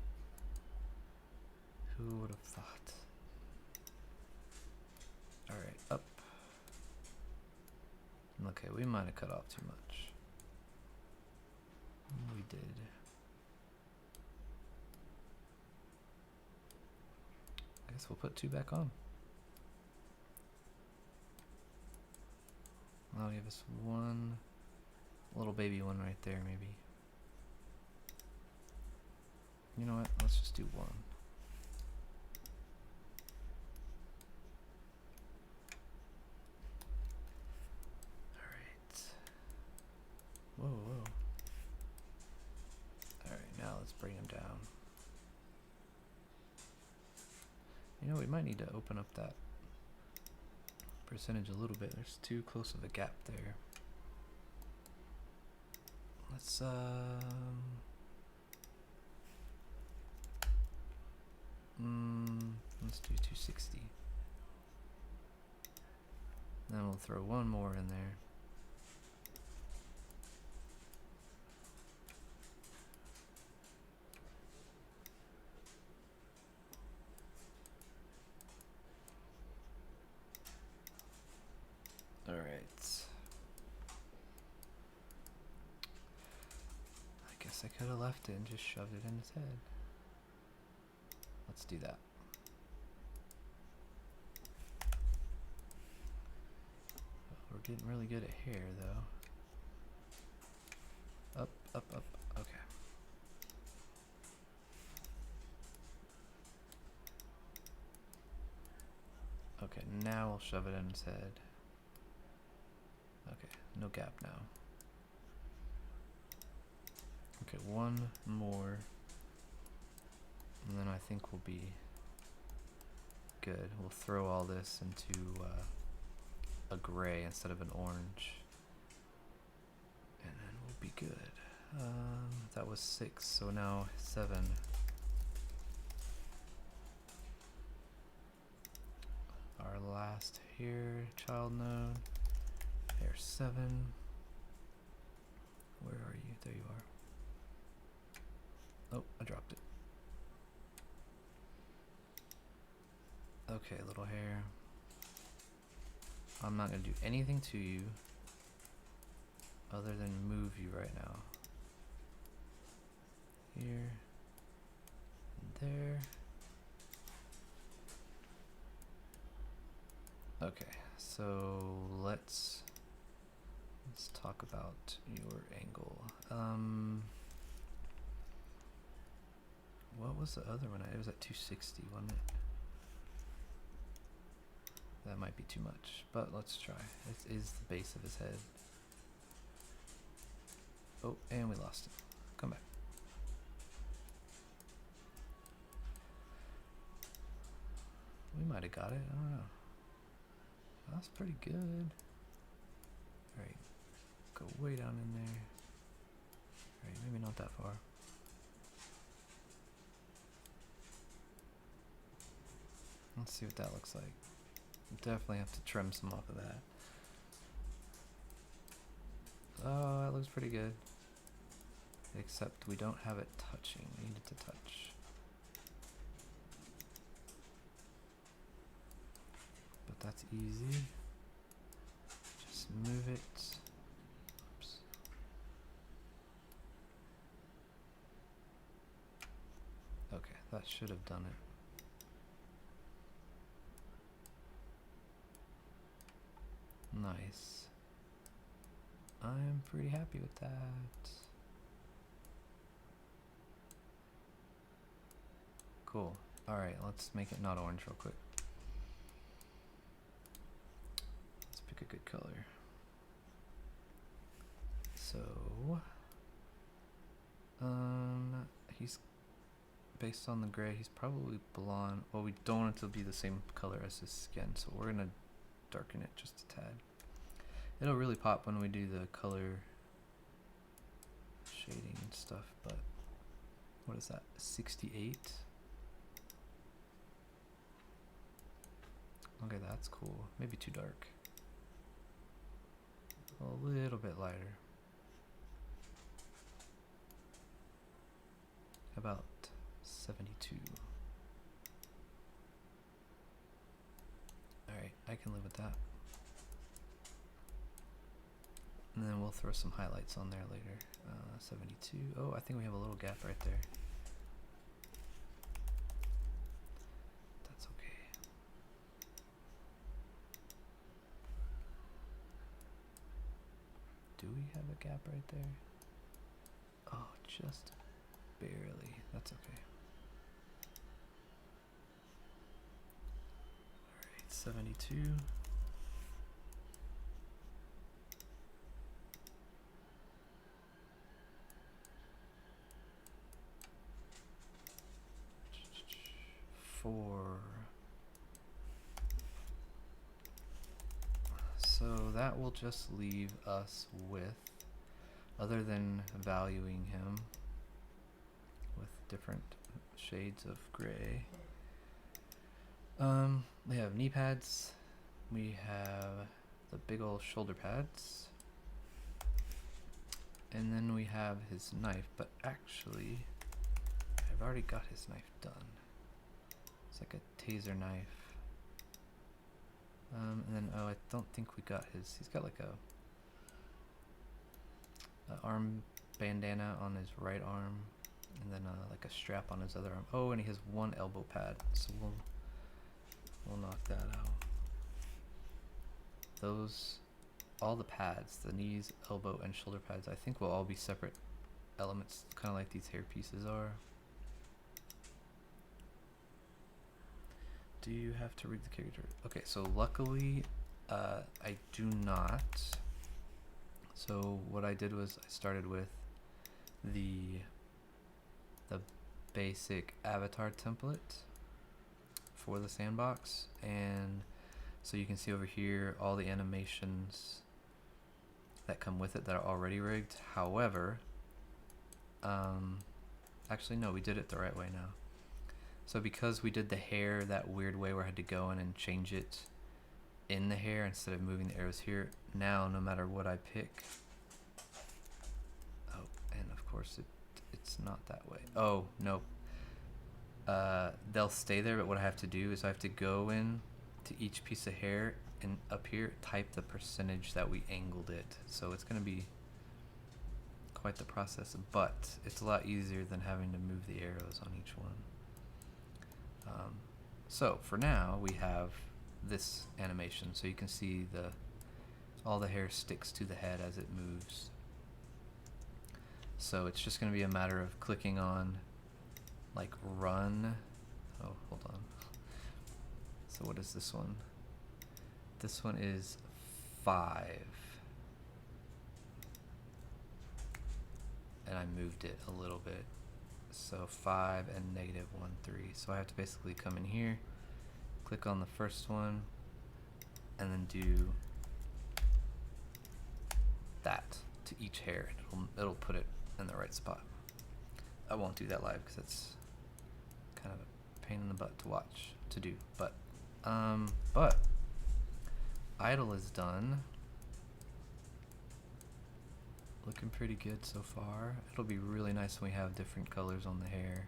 Who would have thought? Alright, up. Okay, we might have cut off too much. We did. I guess we'll put 2 back on. That'll give us 1 little baby one right there, maybe. You know what? Let's just do 1. Alright. Whoa. Alright, now let's bring him down. You know, we might need to open up that percentage a little bit. There's too close of a gap there. Let's let's do 260. Then we'll throw 1 more in there. All right. I guess I could have left it and just shoved it in his head. Let's do that. We're getting really good at hair, though. Up. Okay. Okay, now we'll shove it in his head. Okay, no gap now. Okay, 1 more. And then I think we'll be good. We'll throw all this into a gray instead of an orange. And then we'll be good. That was 6, so now 7. Our last hair child node. Hair 7. Where are you? There you are. Oh, I dropped it. Okay, little hair. I'm not gonna do anything to you other than move you right now. Here and there. Okay, so let's talk about your angle. What was the other one? It was at 260, wasn't it? That might be too much, but let's try. It is the base of his head. Oh, and we lost it. Come back. We might have got it. I don't know. That's pretty good. Alright. Go way down in there. Alright, maybe not that far. Let's see what that looks like. Definitely have to trim some off of that. Oh, that looks pretty good. Except we don't have it touching. We need it to touch. But that's easy. Just move it. Oops. Okay, that should have done it. Nice. I'm pretty happy with that. Cool. Alright, let's make it not orange real quick. Let's pick a good color. So, he's based on the gray, he's probably blonde. Well, we don't want it to be the same color as his skin, so we're gonna darken it just a tad. It'll really pop when we do the color shading and stuff, but what is that, 68? Okay, that's cool. Maybe too dark. A little bit lighter. About 72. Alright, I can live with that. And then we'll throw some highlights on there later. 72. Oh, I think we have a little gap right there. That's okay. Do we have a gap right there? Oh, just barely. That's okay. Alright, 72. So that will just leave us with, other than valuing him with different shades of gray, we have knee pads, we have the big old shoulder pads, and then we have his knife, but actually I've already got his knife done. It's like a taser knife. And then, oh, I don't think we got his, he's got like a arm bandana on his right arm, and then like a strap on his other arm. Oh, and he has one elbow pad, so we'll knock that out. Those, all the pads, the knees, elbow, and shoulder pads, I think will all be separate elements, kind of like these hair pieces are. Do you have to read the character? Okay, so luckily I do not. So what I did was I started with the basic avatar template for the sandbox, and so you can see over here all the animations that come with it that are already rigged. However, actually no, we did it the right way now. So because we did the hair that weird way where I had to go in and change it in the hair instead of moving the arrows here, now no matter what I pick, oh, and of course it's not that way. Oh, no. They'll stay there, but what I have to do is I have to go in to each piece of hair and up here type the percentage that we angled it. So it's going to be quite the process, but it's a lot easier than having to move the arrows on each one. So for now we have this animation, so you can see all the hair sticks to the head as it moves. So it's just going to be a matter of clicking on like run. Oh, hold on. So what is this one? This one is 5. And I moved it a little bit. So 5 and -1, 3. So I have to basically come in here, click on the first one, and then do that to each hair, and it'll put it in the right spot. I won't do that live because it's kind of a pain in the butt to do. But idle is done. Looking pretty good so far. It'll be really nice when we have different colors on the hair.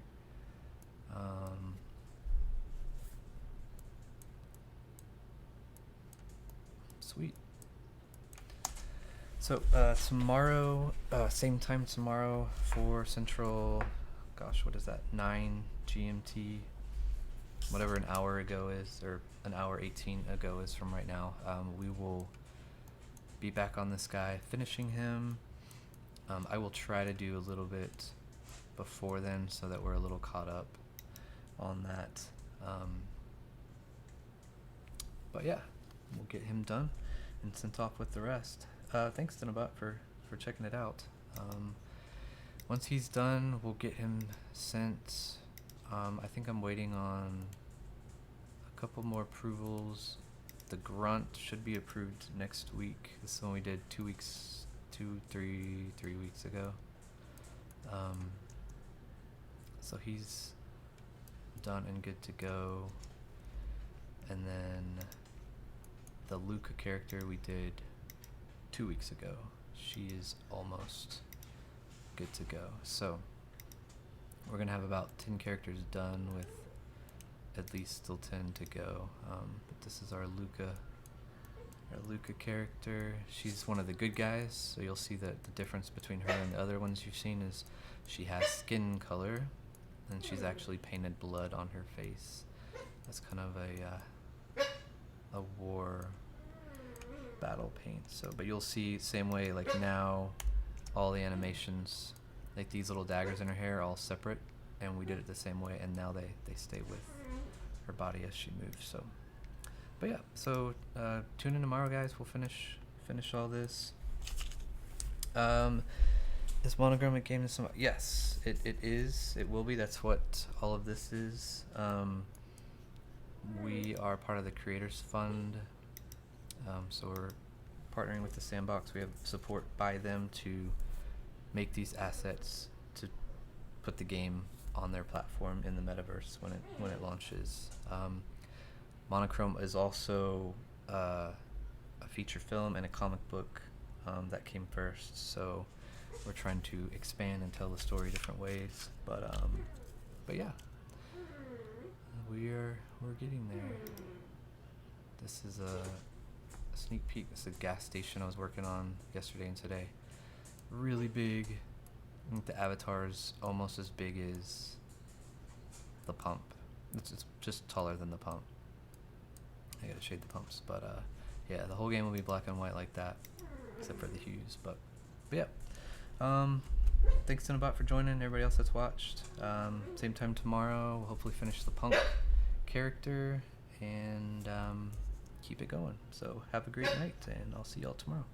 Sweet. So tomorrow, same time tomorrow for Central, gosh, what is that, 9 GMT, whatever an hour ago is, or an hour 18 ago is from right now. We will be back on this guy, finishing him. I will try to do a little bit before then so that we're a little caught up on that. But yeah, we'll get him done and sent off with the rest. Thanks, Dinabot, for checking it out. Once he's done, we'll get him sent. I think I'm waiting on a couple more approvals. The grunt should be approved next week. This is one we did 3 weeks ago. So he's done and good to go. And then the Luca character we did 2 weeks ago. She is almost good to go. So we're gonna have about 10 characters done with at least still 10 to go. But this is our Luca character. She's one of the good guys, so you'll see that the difference between her and the other ones you've seen is she has skin color, and she's actually painted blood on her face. That's kind of a war battle paint. So, but you'll see same way, like now, all the animations, like these little daggers in her hair, are all separate, and we did it the same way, and now they stay with her body as she moves. So, but yeah, so tune in tomorrow, guys. We'll finish all this. Is Monogram a game? Yes, it is. It will be. That's what all of this is. We are part of the Creators Fund, so we're partnering with the Sandbox. We have support by them to make these assets to put the game on their platform in the metaverse when it launches. Monochrome is also a feature film and a comic book that came first, so we're trying to expand and tell the story different ways. But yeah, we're getting there. This is a sneak peek. This is a gas station I was working on yesterday and today. Really big. I think the avatar is almost as big as the pump. It's just taller than the pump. I gotta shade the pumps, but yeah, the whole game will be black and white like that, except for the hues. But yeah. Thanks to Dinabot for joining. Everybody else that's watched. Same time tomorrow. We'll hopefully finish the punk character and keep it going. So have a great night, and I'll see y'all tomorrow.